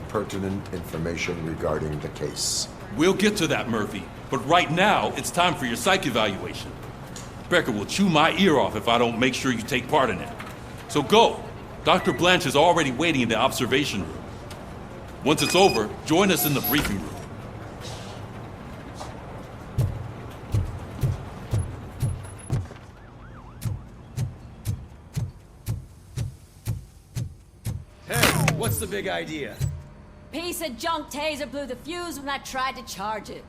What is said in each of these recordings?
pertinent information regarding the case. We'll get to that, Murphy. But right now, it's time for your psych evaluation. Becker will chew my ear off if I don't make sure you take part in it. So go. Dr. Blanche is already waiting in the observation room. Once it's over, join us in the briefing room. Hey, what's the big idea? Piece of junk taser blew the fuse when I tried to charge it.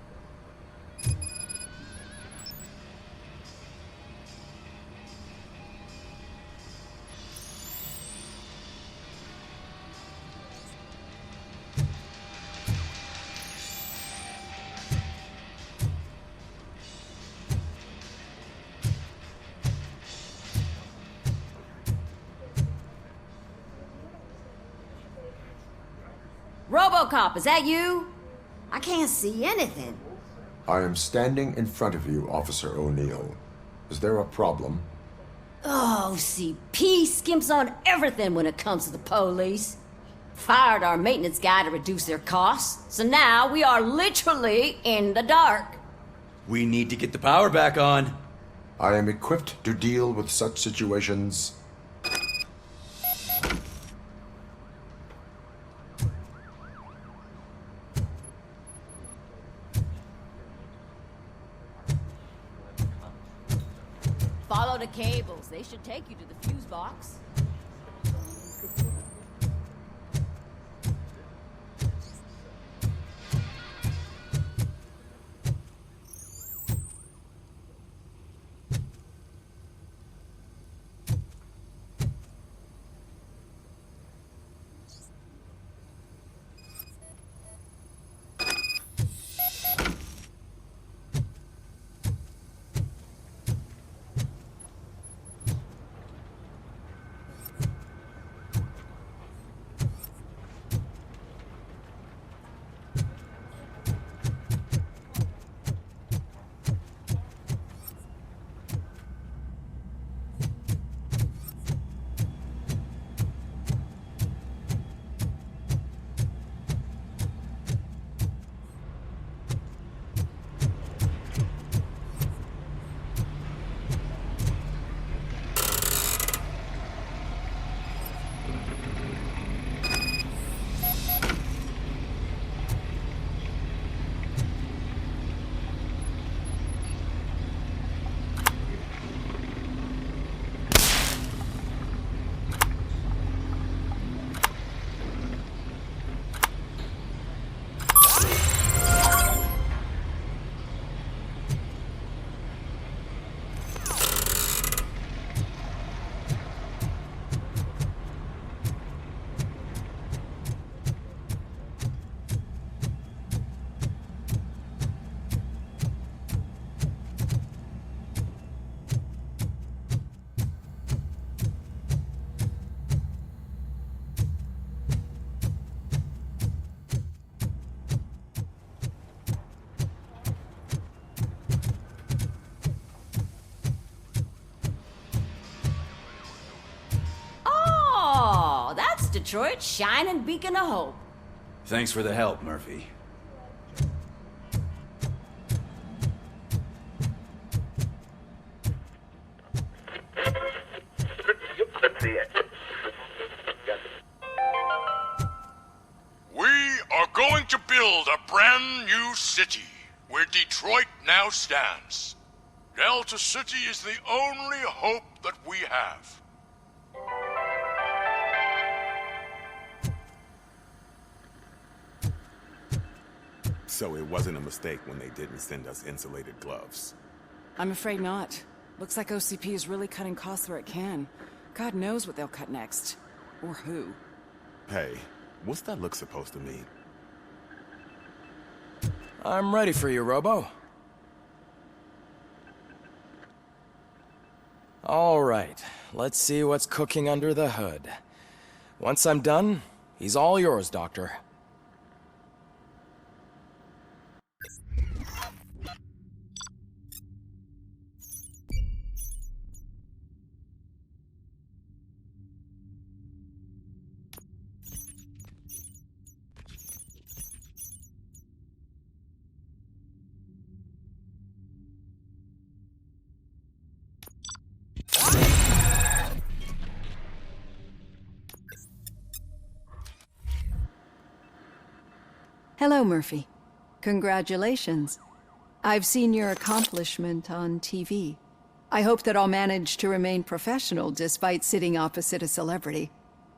RoboCop, is that you? I can't see anything. I am standing in front of you, Officer O'Neill. Is there a problem? Oh, CP skimps on everything when it comes to the police. Fired our maintenance guy to reduce their costs, so now we are literally in the dark. We need to get the power back on. I am equipped to deal with such situations. Follow the cables. They should take you to the fuse box. Detroit's shining beacon of hope. Thanks for the help, Murphy. We are going to build a brand new city where Detroit now stands. Delta City is the only hope that we have. So it wasn't a mistake when they didn't send us insulated gloves. I'm afraid not. Looks like OCP is really cutting costs where it can. God knows what they'll cut next. Or who. Hey, what's that look supposed to mean? I'm ready for you, Robo. All right, let's see what's cooking under the hood. Once I'm done, he's all yours, Doctor. Hello, Murphy. Congratulations. I've seen your accomplishment on TV. I hope that I'll manage to remain professional despite sitting opposite a celebrity.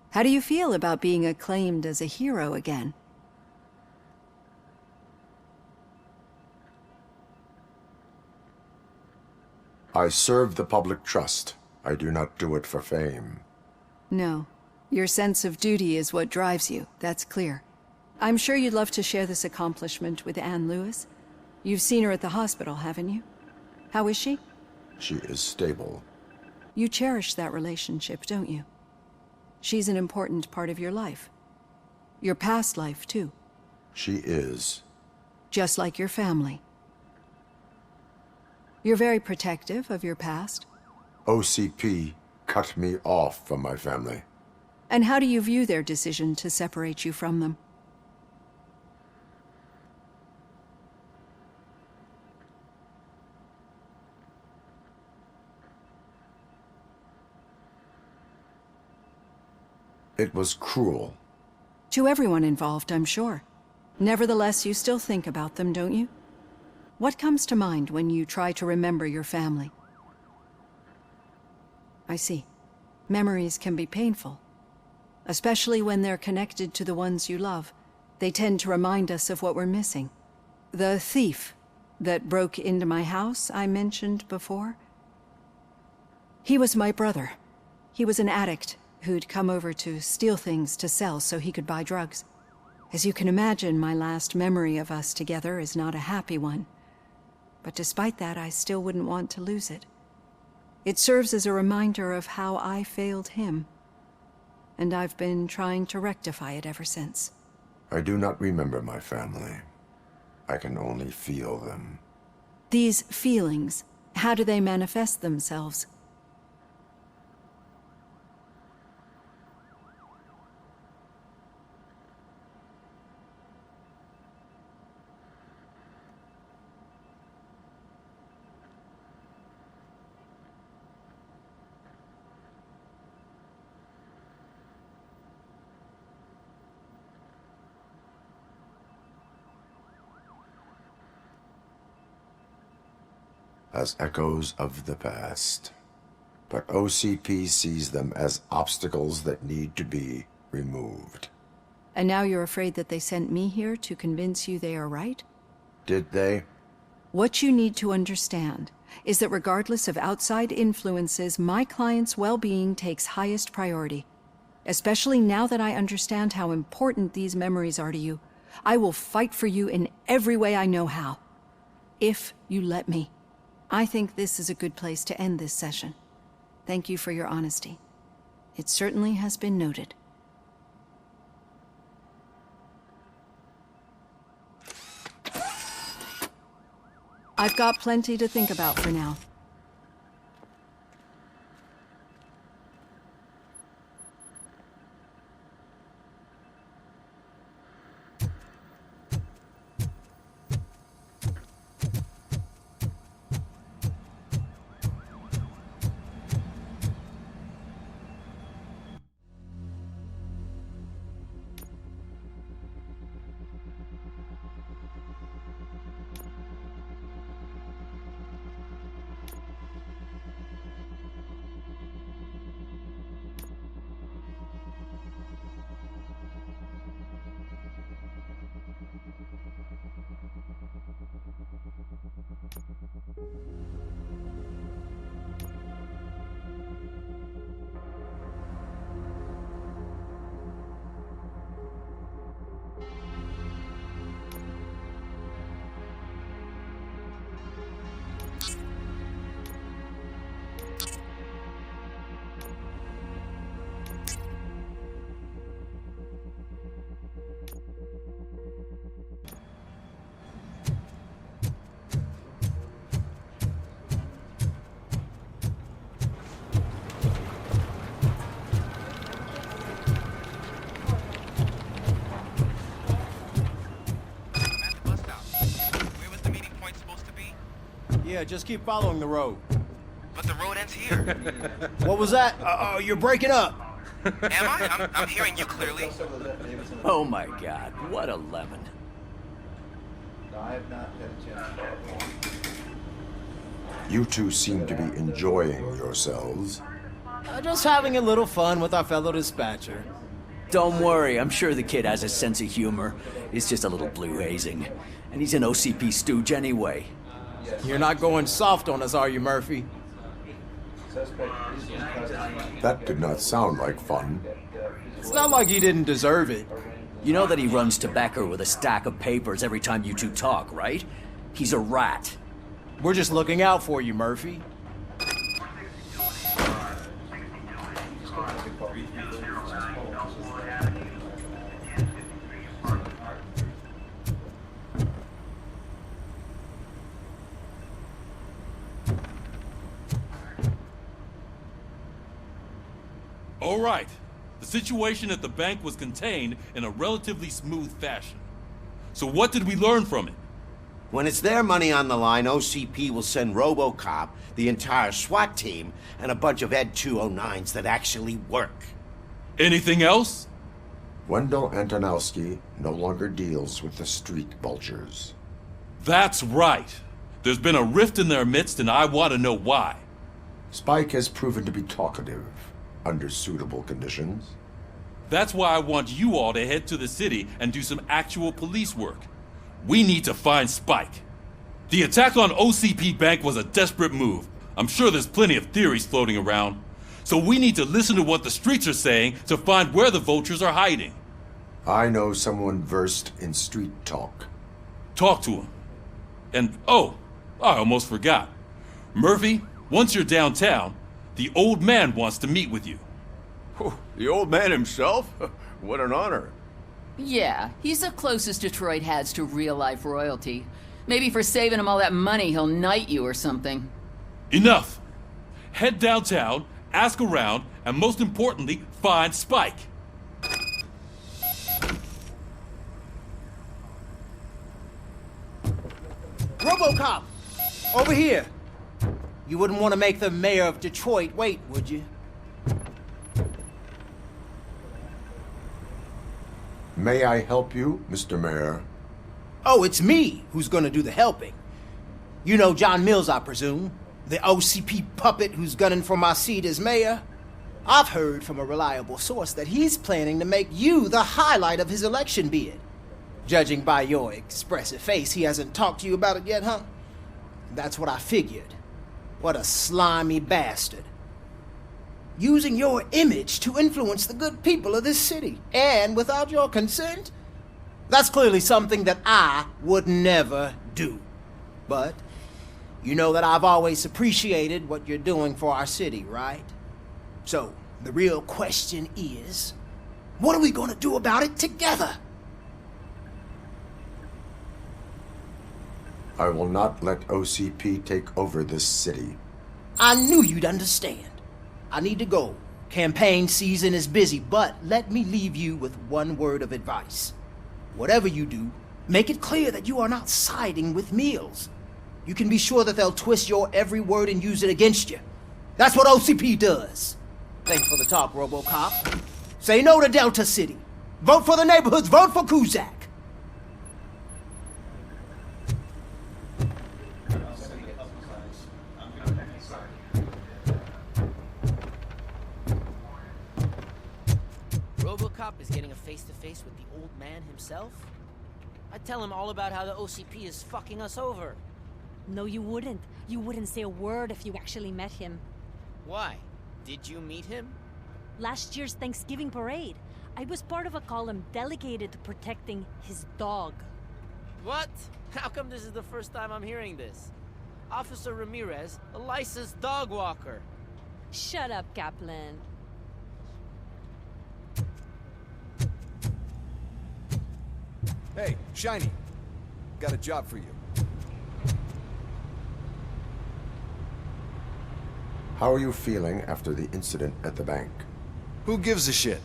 How do you feel about being acclaimed as a hero again? I serve the public trust. I do not do it for fame. No. Your sense of duty is what drives you, that's clear. I'm sure you'd love to share this accomplishment with Anne Lewis. You've seen her at the hospital, haven't you? How is she? She is stable. You cherish that relationship, don't you? She's an important part of your life. Your past life, too. She is. Just like your family. You're very protective of your past. OCP cut me off from my family. And how do you view their decision to separate you from them? It was cruel. To everyone involved, I'm sure. Nevertheless, you still think about them, don't you? What comes to mind when you try to remember your family? I see. Memories can be painful. Especially when they're connected to the ones you love. They tend to remind us of what we're missing. The thief that broke into my house I mentioned before? He was my brother. He was an addict who'd come over to steal things to sell so he could buy drugs. As you can imagine, my last memory of us together is not a happy one. But despite that, I still wouldn't want to lose it. It serves as a reminder of how I failed him. And I've been trying to rectify it ever since. I do not remember my family. I can only feel them. These feelings, how do they manifest themselves? As echoes of the past. But OCP sees them as obstacles that need to be removed. And now you're afraid that they sent me here to convince you they are right? Did they? What you need to understand is that regardless of outside influences, my client's well-being takes highest priority. Especially now that I understand how important these memories are to you. I will fight for you in every way I know how. If you let me. I think this is a good place to end this session. Thank you for your honesty. It certainly has been noted. I've got plenty to think about for now. Yeah, just keep following the road. But the road ends here. What was that? Oh, you're breaking up. Am I? I'm hearing you clearly. Oh my god, what a lemon. You two seem to be enjoying yourselves. Just having a little fun with our fellow dispatcher. Don't worry, I'm sure the kid has a sense of humor. It's just a little blue hazing. And he's an OCP stooge anyway. You're not going soft on us, are you, Murphy? That did not sound like fun. It's not like he didn't deserve it. You know that he runs tobacco with a stack of papers every time you two talk, right? He's a rat. We're just looking out for you, Murphy. All right. The situation at the bank was contained in a relatively smooth fashion. So what did we learn from it? When it's their money on the line, OCP will send RoboCop, the entire SWAT team, and a bunch of Ed 209s that actually work. Anything else? Wendell Antonowski no longer deals with the street vultures. That's right. There's been a rift in their midst, and I want to know why. Spike has proven to be talkative under suitable conditions. That's why I want you all to head to the city and do some actual police work. We need to find Spike. The attack on OCP Bank was a desperate move. I'm sure there's plenty of theories floating around. So we need to listen to what the streets are saying to find where the vultures are hiding. I know someone versed in street talk. Talk to him. And, oh, I almost forgot. Murphy, once you're downtown, the old man wants to meet with you. Oh, the old man himself? What an honor. Yeah, he's the closest Detroit has to real-life royalty. Maybe for saving him all that money, he'll knight you or something. Enough! Head downtown, ask around, and most importantly, find Spike. RoboCop! Over here! You wouldn't want to make the mayor of Detroit wait, would you? May I help you, Mr. Mayor? Oh, it's me who's gonna do the helping. You know John Mills, I presume? The OCP puppet who's gunning for my seat as mayor? I've heard from a reliable source that he's planning to make you the highlight of his election bid. Judging by your expressive face, he hasn't talked to you about it yet, huh? That's what I figured. What a slimy bastard. Using your image to influence the good people of this city, and without your consent? That's clearly something that I would never do. But you know that I've always appreciated what you're doing for our city, right? So, the real question is, what are we gonna do about it together? I will not let OCP take over this city. I knew you'd understand. I need to go. Campaign season is busy, but let me leave you with one word of advice. Whatever you do, make it clear that you are not siding with Mills. You can be sure that they'll twist your every word and use it against you. That's what OCP does. Thanks for the talk, RoboCop. Say no to Delta City. Vote for the neighborhoods. Vote for Kuzak. RoboCop is getting a face-to-face with the old man himself? I'd tell him all about how the OCP is fucking us over. No, you wouldn't. You wouldn't say a word if you actually met him. Why? Did you meet him? Last year's Thanksgiving parade. I was part of a column delegated to protecting his dog. What? How come this is the first time I'm hearing this? Officer Ramirez, a licensed dog walker. Shut up, Kaplan. Hey, Shiny. Got a job for you. How are you feeling after the incident at the bank? Who gives a shit?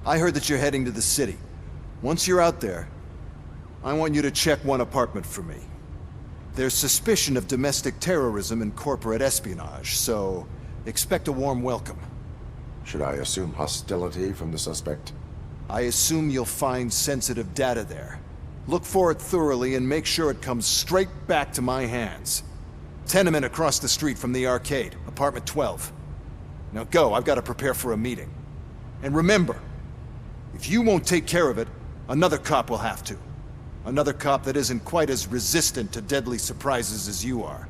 I heard that you're heading to the city. Once you're out there, I want you to check one apartment for me. There's suspicion of domestic terrorism and corporate espionage, so expect a warm welcome. Should I assume hostility from the suspect? I assume you'll find sensitive data there. Look for it thoroughly and make sure it comes straight back to my hands. Tenement across the street from the arcade, apartment 12. Now go, I've got to prepare for a meeting. And remember, if you won't take care of it, another cop will have to. Another cop that isn't quite as resistant to deadly surprises as you are.